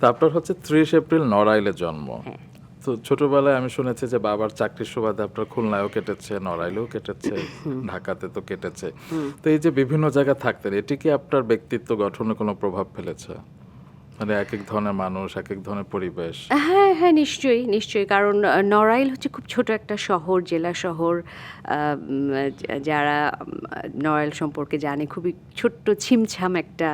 তো আপনার হচ্ছে ৩০ এপ্রিল নড়াইলে জন্ম। হ্যাঁ। তো ছোটবেলায় আমি শুনেছি যে বাবার চাকরির সুবাদে আপনার খুলনায়ও কেটেছে, নড়াইলেও কেটেছে, ঢাকাতে তো কেটেছে। তো এই যে বিভিন্ন জায়গায় থাকতেন, এটি কি আপনার ব্যক্তিত্ব গঠনে কোনো প্রভাব ফেলেছে? মানে এক এক ধরনের মানুষ, এক এক ধরনের পরিবেশ। হ্যাঁ, হ্যাঁ, নিশ্চয়ই, নিশ্চয়ই। কারণ নড়াইল হচ্ছে খুব ছোট একটা শহর, জেলা শহর। যারা নড়াইল সম্পর্কে জানে, খুবই ছোট্ট ছিমছাম একটা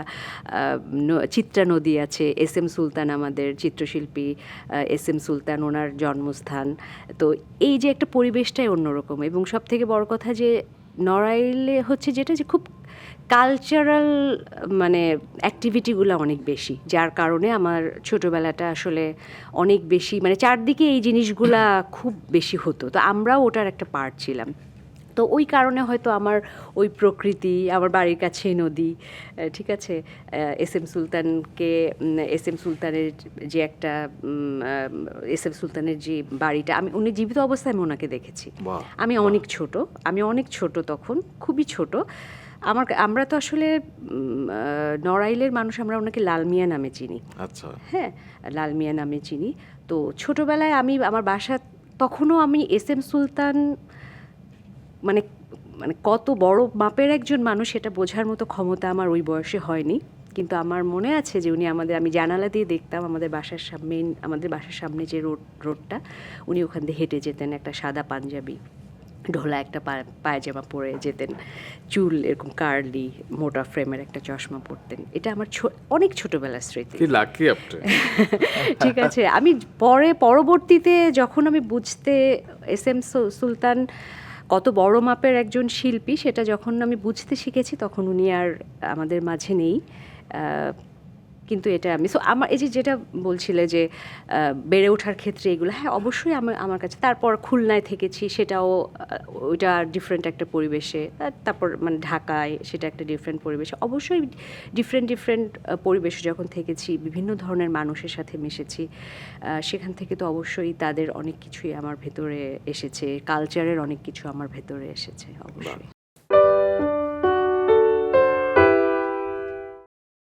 চিত্রা নদী আছে। এস এম সুলতান, আমাদের চিত্রশিল্পী এস এম সুলতান, ওনার জন্মস্থান। তো এই যে একটা পরিবেশটাই অন্যরকম, এবং সবথেকে বড় কথা যে নড়াইলে হচ্ছে যেটা, যে খুব কালচারাল মানে অ্যাক্টিভিটিগুলো অনেক বেশি, যার কারণে আমার ছোটোবেলাটা আসলে অনেক বেশি, মানে চারদিকে এই জিনিসগুলা খুব বেশি হতো, তো আমরাও ওটার একটা পার্ট ছিলাম। তো ওই কারণে হয়তো আমার ওই প্রকৃতি, আমার বাড়ির কাছেই নদী, ঠিক আছে, এস এম সুলতানকে, এস এম সুলতানের যে একটা এস এম সুলতানের যে বাড়িটা, উনি জীবিত অবস্থায় আমি ওনাকে দেখেছি। বাহ, আমি অনেক ছোট তখন, খুবই ছোট। আমরা তো আসলে নড়াইলের মানুষ, আমরা ওনাকে লাল মিয়া নামে চিনি। আচ্ছা। হ্যাঁ, লাল মিয়া নামে চিনি। তো ছোটবেলায় আমার বাসা, তখনও আমি এস এম সুলতান মানে মানে কত বড় মাপের একজন মানুষ সেটা বোঝার মতো ক্ষমতা আমার ওই বয়সে হয়নি। কিন্তু আমার মনে আছে যে উনি আমি জানালা দিয়ে দেখতাম আমাদের বাসার সামনে যে রোডটা, উনি ওখান দিয়ে হেঁটে যেতেন, একটা সাদা পাঞ্জাবি, ঢোলা একটা পায়জামা পরে যেতেন, চুল এরকম কার্লি, মোটা ফ্রেমের একটা চশমা পরতেন। এটা আমার অনেক ছোটবেলার স্মৃতি। কি লাকি আপনি। ঠিক আছে, আমি পরবর্তীতে যখন আমি বুঝতে, এস এম সুলতান কত বড় মাপের একজন শিল্পী সেটা যখন আমি বুঝতে শিখেছি, তখন উনি আর আমাদের মাঝে নেই। কিন্তু এটা আমার এই যে যেটা বলছিলে যে বেড়ে ওঠার ক্ষেত্রে এগুলো, হ্যাঁ অবশ্যই আমার কাছে। তারপর খুলনায় থেকেছি, সেটাও ওইটা ডিফারেন্ট একটা পরিবেশে। তারপর মানে ঢাকায়, সেটা একটা ডিফারেন্ট পরিবেশে। অবশ্যই ডিফারেন্ট পরিবেশে যখন থেকেছি, বিভিন্ন ধরনের মানুষের সাথে মিশেছি, সেখান থেকে তো অবশ্যই তাদের অনেক কিছুই আমার ভেতরে এসেছে, কালচারের অনেক কিছু আমার ভেতরে এসেছে অবশ্যই।